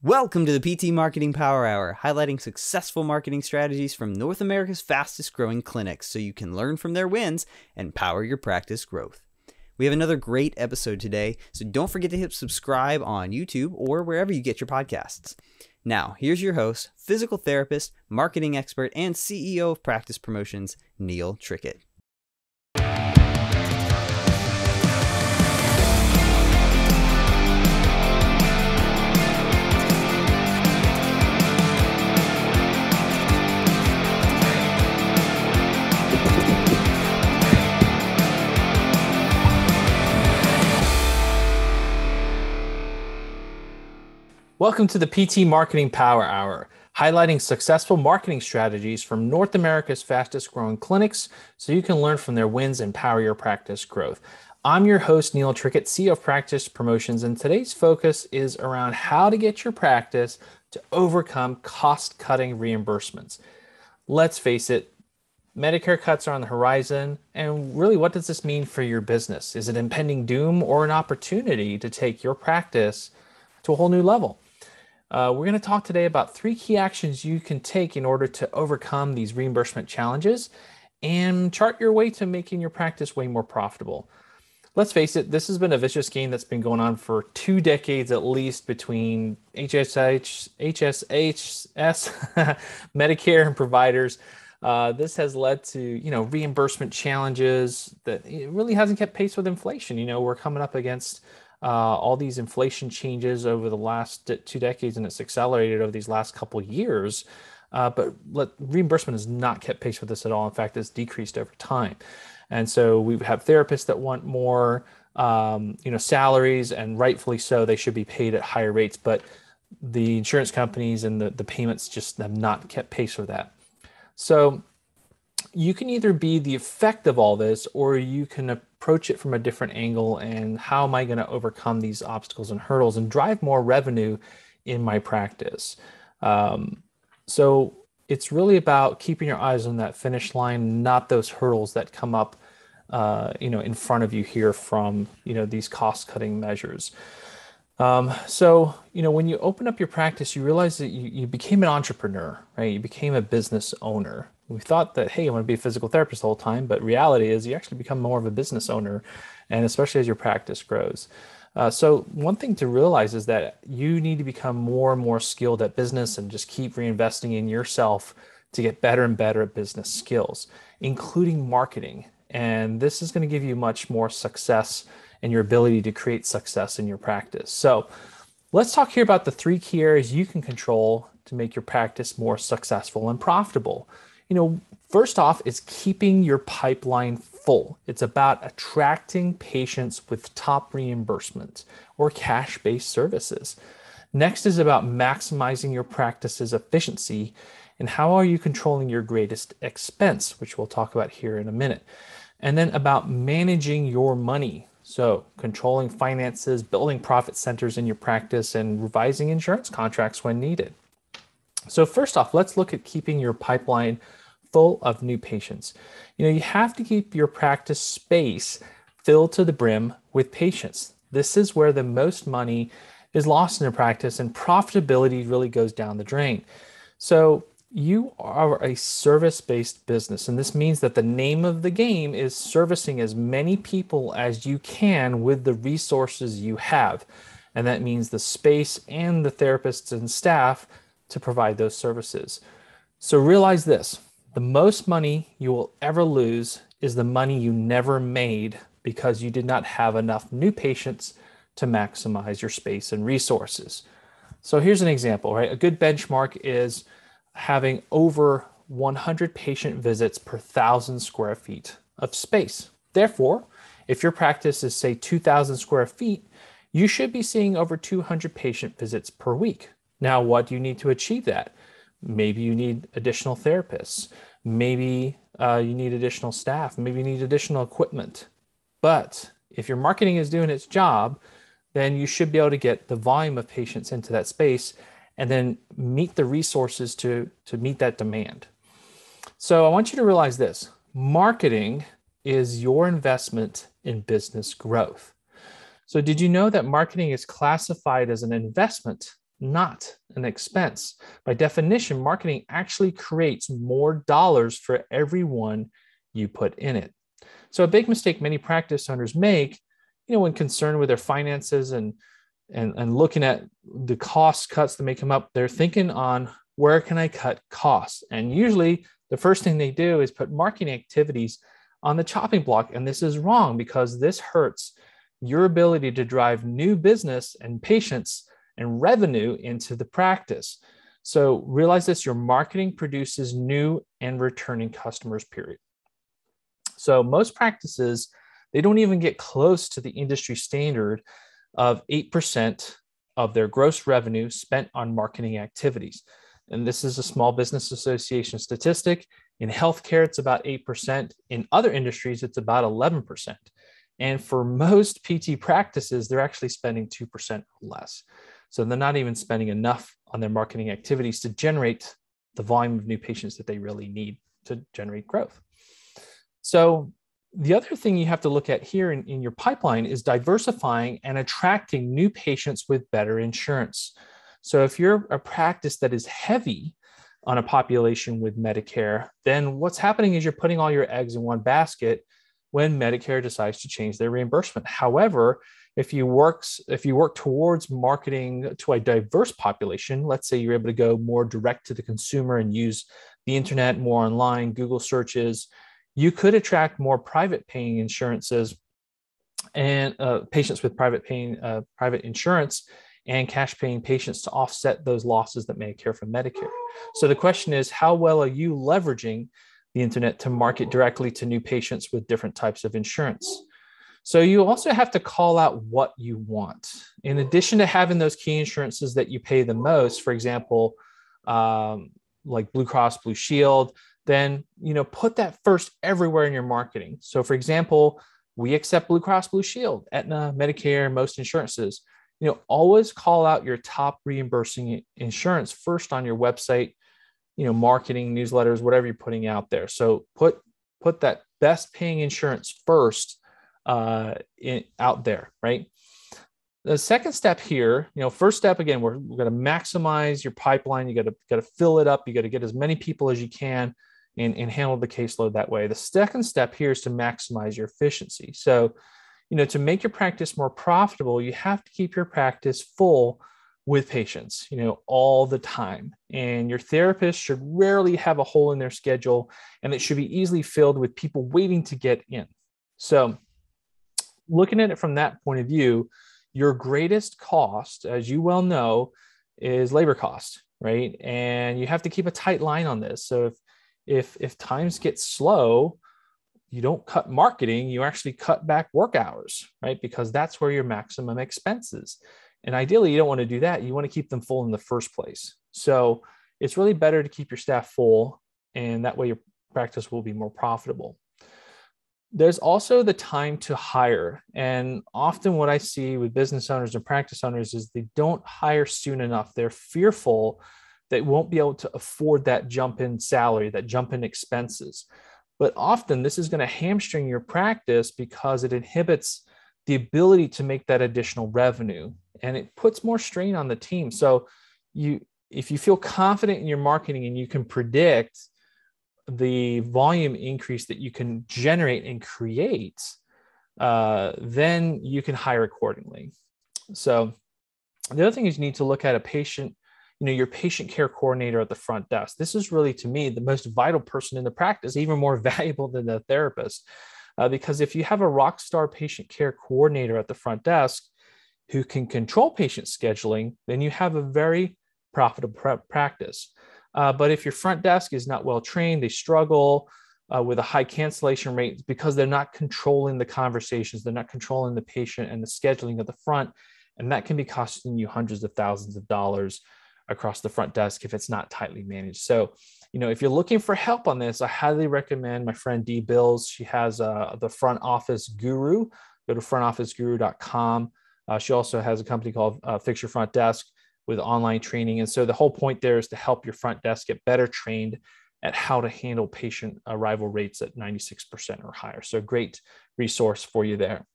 Welcome to the PT Marketing Power Hour, highlighting successful marketing strategies from North America's fastest growing clinics so you can learn from their wins and power your practice growth. We have another great episode today, so don't forget to hit subscribe on YouTube or wherever you get your podcasts. Now, here's your host, physical therapist, marketing expert, and CEO of Practice Promotions, Neil Trickett. Welcome to the PT Marketing Power Hour, highlighting successful marketing strategies from North America's fastest growing clinics so you can learn from their wins and power your practice growth. I'm your host, Neil Trickett, CEO of Practice Promotions, and today's focus is around how to get your practice to overcome cost-cutting reimbursements. Let's face it, Medicare cuts are on the horizon, and really, what does this mean for your business? Is it impending doom or an opportunity to take your practice to a whole new level? We're going to talk today about 3 key actions you can take in order to overcome these reimbursement challenges and chart your way to making your practice way more profitable. Let's face it, this has been a vicious game that's been going on for 2 decades at least between HSHS, Medicare and providers. This has led to, reimbursement challenges that it really hasn't kept pace with inflation. We're coming up against all these inflation changes over the last 2 decades, and it's accelerated over these last couple of years. But reimbursement has not kept pace with this at all. In fact, it's decreased over time. And so we have therapists that want more, salaries, and rightfully so. They should be paid at higher rates, but the insurance companies and the payments just have not kept pace with that. So you can either be the effect of all this, or you can approach it from a different angle. And how am I going to overcome these obstacles and hurdles and drive more revenue in my practice? So it's really about keeping your eyes on that finish line, not those hurdles that come up, in front of you here from, these cost-cutting measures. When you open up your practice, you realize that you became an entrepreneur, right? You became a business owner. We thought that, hey, I want to be a physical therapist the whole time, but reality is you actually become more of a business owner, and especially as your practice grows. So one thing to realize is that you need to become more and more skilled at business and just keep reinvesting in yourself to get better and better at business skills, including marketing. And this is going to give you much more success and your ability to create success in your practice. So let's talk here about the 3 key areas you can control to make your practice more successful and profitable. First off is keeping your pipeline full. It's about attracting patients with top reimbursement or cash-based services. Next is about maximizing your practice's efficiency, and how are you controlling your greatest expense, which we'll talk about here in a minute. And then about managing your money. So controlling finances, building profit centers in your practice, and revising insurance contracts when needed. So first off, let's look at keeping your pipeline full of new patients. You have to keep your practice space filled to the brim with patients. This is where the most money is lost in your practice and profitability really goes down the drain. So you are a service-based business, and this means that the name of the game is servicing as many people as you can with the resources you have. And that means the space and the therapists and staff to provide those services. So realize this, the most money you will ever lose is the money you never made because you did not have enough new patients to maximize your space and resources. So here's an example, right? A good benchmark is having over 100 patient visits per 1,000 square feet of space. Therefore, if your practice is, say, 2,000 square feet, you should be seeing over 200 patient visits per week. Now, what do you need to achieve that? Maybe you need additional therapists. Maybe you need additional staff. Maybe you need additional equipment. But if your marketing is doing its job, then you should be able to get the volume of patients into that space and then meet the resources to meet that demand. So I want you to realize this. Marketing is your investment in business growth. So did you know that marketing is classified as an investment not an expense. By definition, marketing actually creates more dollars for every one you put in it. So a big mistake many practice owners make, when concerned with their finances and looking at the cost cuts that may come up, they're thinking on where can I cut costs? And usually the first thing they do is put marketing activities on the chopping block. And this is wrong because this hurts your ability to drive new business and patients and revenue into the practice. So realize this, your marketing produces new and returning customers, period. So most practices, they don't even get close to the industry standard of 8% of their gross revenue spent on marketing activities. And this is a Small Business Association statistic. In healthcare, it's about 8%. In other industries, it's about 11%. And for most PT practices, they're actually spending 2% or less. So they're not even spending enough on their marketing activities to generate the volume of new patients that they really need to generate growth. So the other thing you have to look at here in your pipeline is diversifying and attracting new patients with better insurance. So if you're a practice that is heavy on a population with Medicare, then what's happening is you're putting all your eggs in one basket when Medicare decides to change their reimbursement. However, if you work towards marketing to a diverse population, let's say you're able to go more direct to the consumer and use the internet, more online, Google searches, you could attract more private paying insurances and patients with private insurance and cash paying patients to offset those losses that may occur from Medicare. So the question is, how well are you leveraging the internet to market directly to new patients with different types of insurance? So you also have to call out what you want. In addition to having those key insurances that you pay the most, for example, like Blue Cross Blue Shield, then put that first everywhere in your marketing. So for example, we accept Blue Cross Blue Shield, Aetna, Medicare, most insurances. Always call out your top reimbursing insurance first on your website, marketing, newsletters, whatever you're putting out there. So put that best paying insurance first out there, right? The second step here, first step, again, we're going to maximize your pipeline. You got to fill it up. You got to get as many people as you can and handle the caseload that way. The second step here is to maximize your efficiency. So, to make your practice more profitable, you have to keep your practice full with patients, all the time. And your therapist should rarely have a hole in their schedule, and it should be easily filled with people waiting to get in. So looking at it from that point of view, your greatest cost, as you well know, is labor cost, right? And you have to keep a tight line on this. So if times get slow, you don't cut marketing, you actually cut back work hours, right? Because that's where your maximum expense is. And ideally, you don't want to do that. You want to keep them full in the first place. So it's really better to keep your staff full, and that way your practice will be more profitable. There's also the time to hire. And often what I see with business owners and practice owners is they don't hire soon enough. They're fearful they won't be able to afford that jump in salary, that jump in expenses. But often this is going to hamstring your practice because it inhibits the ability to make that additional revenue, and it puts more strain on the team. So if you feel confident in your marketing and you can predict the volume increase that you can generate and create, then you can hire accordingly. So the other thing is you need to look at a patient, your patient care coordinator at the front desk. This is really, to me, the most vital person in the practice, even more valuable than the therapist. Because if you have a rock star patient care coordinator at the front desk who can control patient scheduling, then you have a very profitable practice. But if your front desk is not well trained, they struggle with a high cancellation rate because they're not controlling the conversations, they're not controlling the patient and the scheduling of the front. And that can be costing you hundreds of thousands of dollars across the front desk if it's not tightly managed. So, if you're looking for help on this, I highly recommend my friend Dee Bills. She has the Front Office Guru. Go to frontofficeguru.com. She also has a company called Fix Your Front Desk with online training. And so the whole point there is to help your front desk get better trained at how to handle patient arrival rates at 96% or higher. So great resource for you there.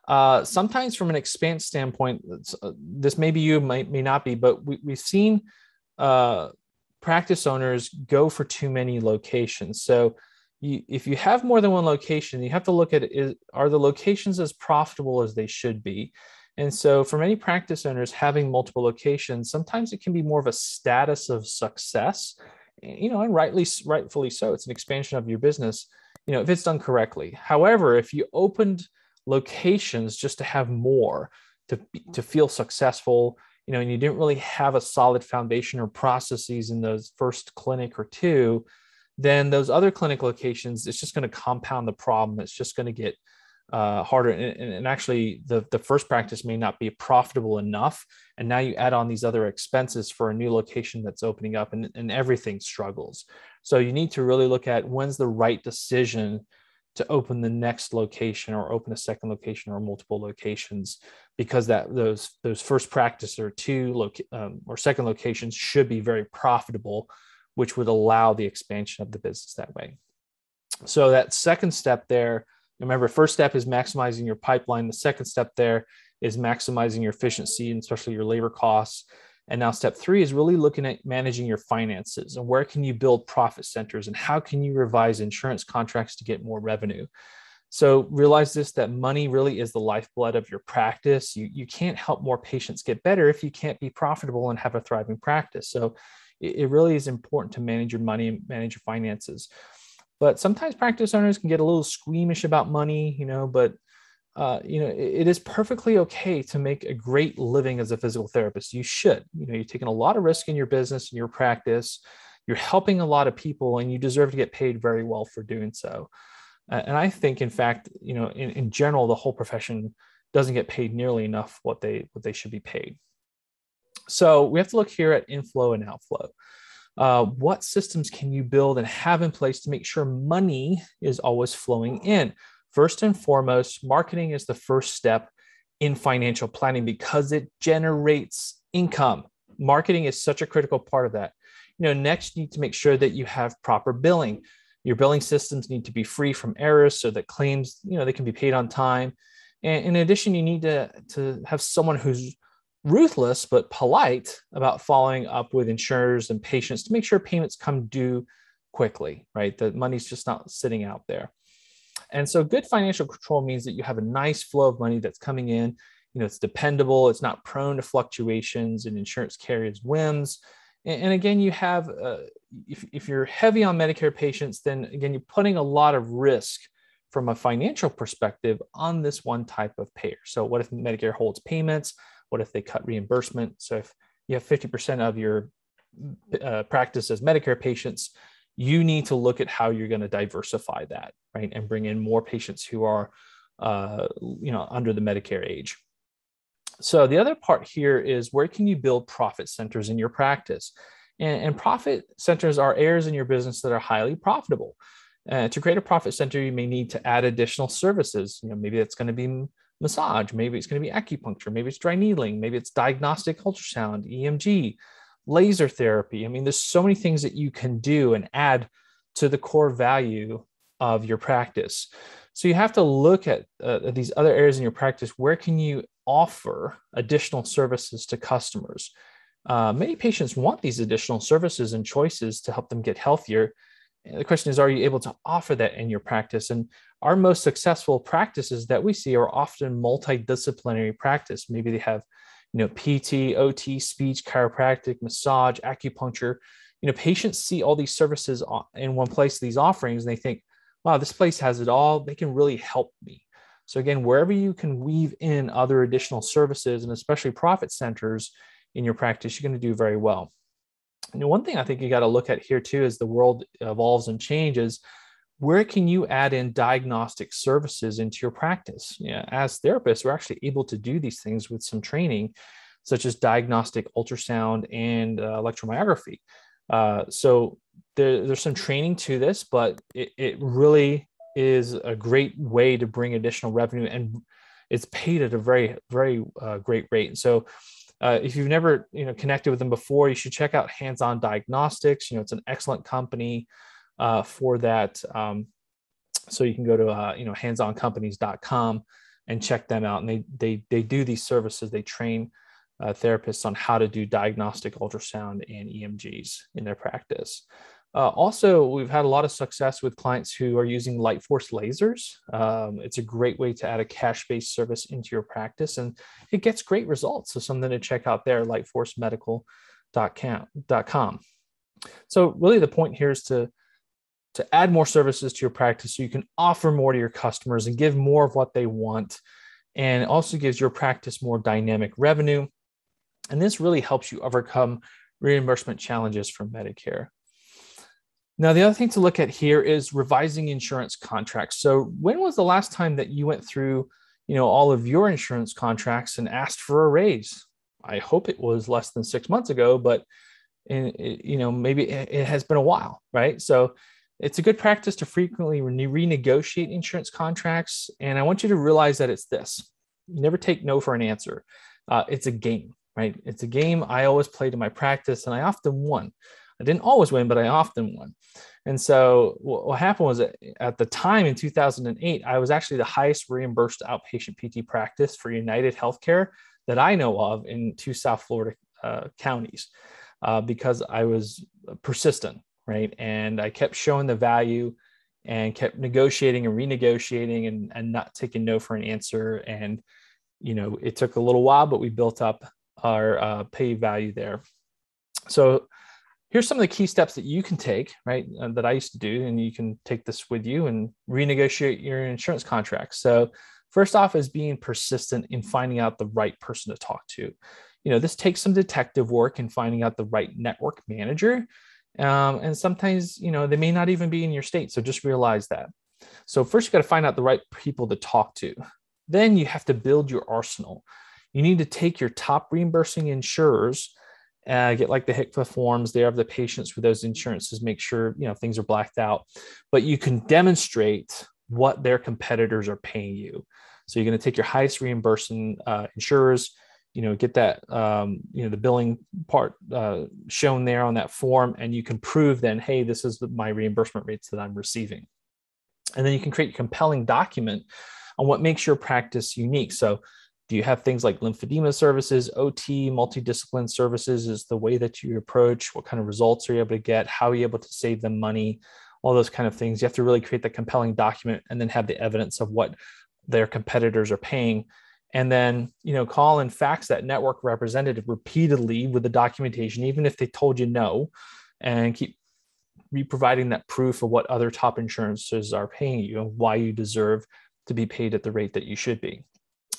Sometimes from an expense standpoint, this maybe you may not be, but we've seen practice owners go for too many locations. So if you have more than one location, you have to look at are the locations as profitable as they should be? And so for many practice owners, having multiple locations, sometimes it can be more of a status of success, and rightfully so. It's an expansion of your business, if it's done correctly. However, if you opened locations just to have more, to feel successful, and you didn't really have a solid foundation or processes in those first clinic or two, then those other clinic locations, it's just going to compound the problem. It's just going to get harder. And actually, the first practice may not be profitable enough. And now you add on these other expenses for a new location that's opening up, and everything struggles. So you need to really look at when's the right decision to open the next location, or open a second location, or multiple locations, because those first practice or or second locations should be very profitable, which would allow the expansion of the business that way. So that second step there, remember, first step is maximizing your pipeline. The second step there is maximizing your efficiency, and especially your labor costs. And now step 3 is really looking at managing your finances, and where can you build profit centers, and how can you revise insurance contracts to get more revenue. So realize this, that money really is the lifeblood of your practice. You can't help more patients get better if you can't be profitable and have a thriving practice. So it really is important to manage your money and manage your finances. But sometimes practice owners can get a little squeamish about money, but it is perfectly okay to make a great living as a physical therapist. You should. You're taking a lot of risk in your business and your practice. You're helping a lot of people, and you deserve to get paid very well for doing so. And I think, in fact, in general, the whole profession doesn't get paid nearly enough what they should be paid. So we have to look here at inflow and outflow. What systems can you build and have in place to make sure money is always flowing in? First and foremost, marketing is the first step in financial planning because it generates income. Marketing is such a critical part of that. Next, you need to make sure that you have proper billing. Your billing systems need to be free from errors so that claims, they can be paid on time. And in addition, you need to have someone who's ruthless but polite about following up with insurers and patients to make sure payments come due quickly, right? The money's just not sitting out there. And so good financial control means that you have a nice flow of money that's coming in. It's dependable. It's not prone to fluctuations and insurance carriers' whims. And again, you have, if you're heavy on Medicare patients, then again, you're putting a lot of risk from a financial perspective on this one type of payer. So what if Medicare holds payments? What if they cut reimbursement? So if you have 50% of your practice as Medicare patients, you need to look at how you're going to diversify that, right? And bring in more patients who are, under the Medicare age. So the other part here is, where can you build profit centers in your practice? And profit centers are areas in your business that are highly profitable. To create a profit center, you may need to add additional services. Maybe it's going to be massage, maybe it's going to be acupuncture, maybe it's dry needling, maybe it's diagnostic ultrasound, EMG, laser therapy. There's so many things that you can do and add to the core value of your practice. So you have to look at these other areas in your practice. Where can you offer additional services to customers? Many patients want these additional services and choices to help them get healthier. And the question is, are you able to offer that in your practice? And our most successful practices that we see are often multidisciplinary practice. Maybe they have, PT, OT, speech, chiropractic, massage, acupuncture. Patients see all these services in one place, these offerings, and they think, wow, this place has it all. They can really help me. So again, wherever you can weave in other additional services, and especially profit centers in your practice, you're going to do very well. One thing I think you got to look at here too, as the world evolves and changes, where can you add in diagnostic services into your practice? As therapists, we're actually able to do these things with some training, such as diagnostic ultrasound and electromyography. So there's some training to this, but it really is a great way to bring additional revenue, and it's paid at a very, very great rate. And so if you've never connected with them before, you should check out Hands-On Diagnostics. It's an excellent company for that. So you can go to handsoncompanies.com and check them out. And they do these services. They train therapists on how to do diagnostic ultrasound and EMGs in their practice. Also, we've had a lot of success with clients who are using light force lasers. It's a great way to add a cash-based service into your practice, and it gets great results. So something to check out there, lightforcemedical.com. So really the point here is to add more services to your practice so you can offer more to your customers and give more of what they want. And it also gives your practice more dynamic revenue. And this really helps you overcome reimbursement challenges from Medicare. Now, the other thing to look at here is revising insurance contracts. So when was the last time that you went through, all of your insurance contracts and asked for a raise? I hope it was less than 6 months ago, but maybe it has been a while, right? So it's a good practice to frequently renegotiate insurance contracts. And I want you to realize that it's this: you never take no for an answer. It's a game, right? It's a game I always played in my practice, and I often won. I didn't always win, but I often won. And so what happened was that at the time in 2008, I was actually the highest reimbursed outpatient PT practice for United Healthcare that I know of in 2 South Florida counties, because I was persistent, right? And I kept showing the value and kept negotiating and renegotiating and not taking no for an answer. And, it took a little while, but we built up our pay value there. So here's some of the key steps that you can take, right? That I used to do, and you can take this with you and renegotiate your insurance contracts. So first off is being persistent in finding out the right person to talk to. This takes some detective work in finding out the right network manager. And sometimes, they may not even be in your state. So just realize that. So first you got to find out the right people to talk to. Then you have to build your arsenal. You need to take your top reimbursing insurers, get like the HCFA forms there of the patients for those insurances, make sure, things are blacked out, but you can demonstrate what their competitors are paying you. So you're going to take your highest reimbursing insurers, get that, the billing part shown there on that form, and you can prove then, hey, this is my reimbursement rates that I'm receiving. And then you can create a compelling document on what makes your practice unique. So do you have things like lymphedema services, OT, multidiscipline services is the way that you approach? What kind of results are you able to get? How are you able to save them money? All those kind of things. You have to really create that compelling document and then have the evidence of what their competitors are paying. And then, call and fax that network representative repeatedly with the documentation, even if they told you no, and keep providing that proof of what other top insurances are paying you and why you deserve to be paid at the rate that you should be.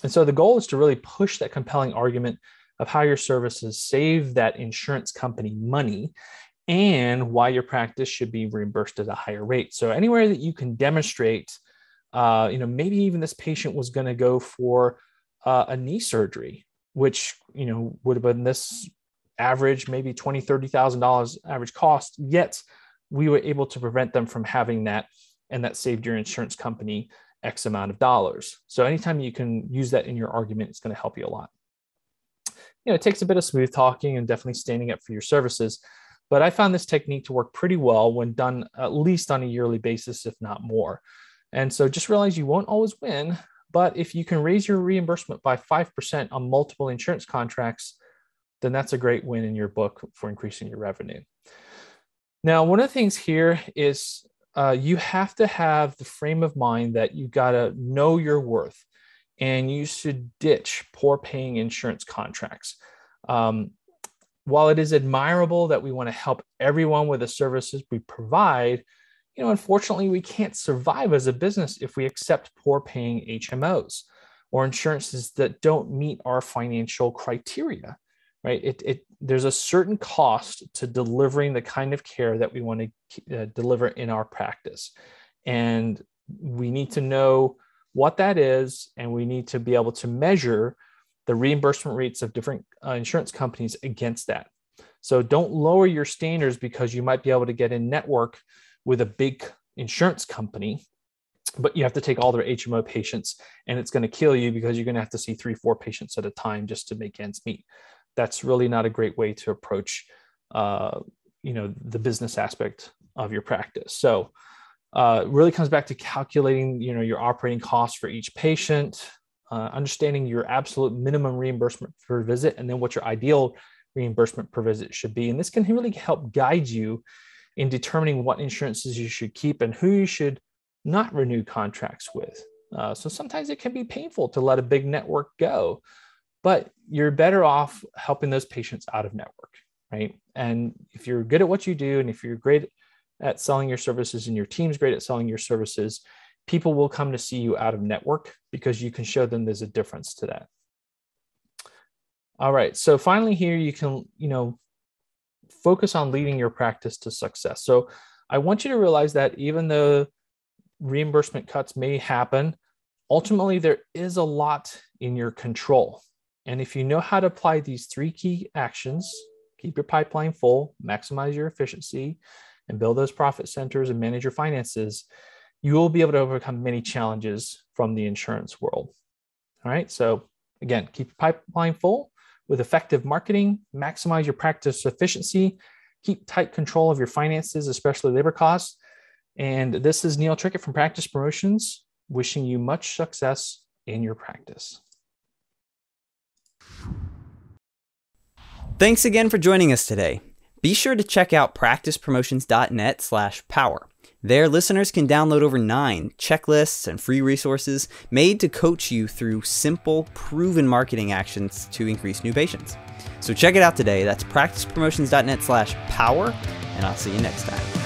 And so the goal is to really push that compelling argument of how your services save that insurance company money and why your practice should be reimbursed at a higher rate. So anywhere that you can demonstrate, maybe even this patient was going to go for a knee surgery, which, would have been this average, maybe $20,000, $30,000 average cost, yet we were able to prevent them from having that, and that saved your insurance company X amount of dollars. So anytime you can use that in your argument, it's going to help you a lot. It takes a bit of smooth talking and definitely standing up for your services, but I found this technique to work pretty well when done at least on a yearly basis, if not more. And so just realize you won't always win, but if you can raise your reimbursement by 5% on multiple insurance contracts, then that's a great win in your book for increasing your revenue. Now, one of the things here is you have to have the frame of mind that you got to know your worth, and you should ditch poor paying insurance contracts. While it is admirable that we want to help everyone with the services we provide, unfortunately, we can't survive as a business if we accept poor paying HMOs or insurances that don't meet our financial criteria, right? There's a certain cost to delivering the kind of care that we want to deliver in our practice. And we need to know what that is, and we need to be able to measure the reimbursement rates of different insurance companies against that. So don't lower your standards because you might be able to get in network with a big insurance company, but you have to take all their HMO patients, and it's going to kill you because you're going to have to see 3-4 patients at a time just to make ends meet. That's really not a great way to approach, the business aspect of your practice. So it really comes back to calculating, your operating costs for each patient, understanding your absolute minimum reimbursement per visit, and then what your ideal reimbursement per visit should be. And this can really help guide you in determining what insurances you should keep and who you should not renew contracts with. So sometimes it can be painful to let a big network go, but you're better off helping those patients out of network, right? And if you're good at what you do, and if you're great at selling your services and your team's great at selling your services, people will come to see you out of network because you can show them there's a difference to that. All right, so finally here you can, focus on leading your practice to success. So I want you to realize that even though reimbursement cuts may happen, ultimately there is a lot in your control. And if you know how to apply these 3 key actions, keep your pipeline full, maximize your efficiency, and build those profit centers and manage your finances, you will be able to overcome many challenges from the insurance world. All right, so again, keep your pipeline full with effective marketing, maximize your practice efficiency, keep tight control of your finances, especially labor costs. And this is Neil Trickett from Practice Promotions, wishing you much success in your practice. Thanks again for joining us today. Be sure to check out practicepromotions.net/power. There, listeners can download over 9 checklists and free resources made to coach you through simple, proven marketing actions to increase new patients. So check it out today. That's practicepromotions.net/power, and I'll see you next time.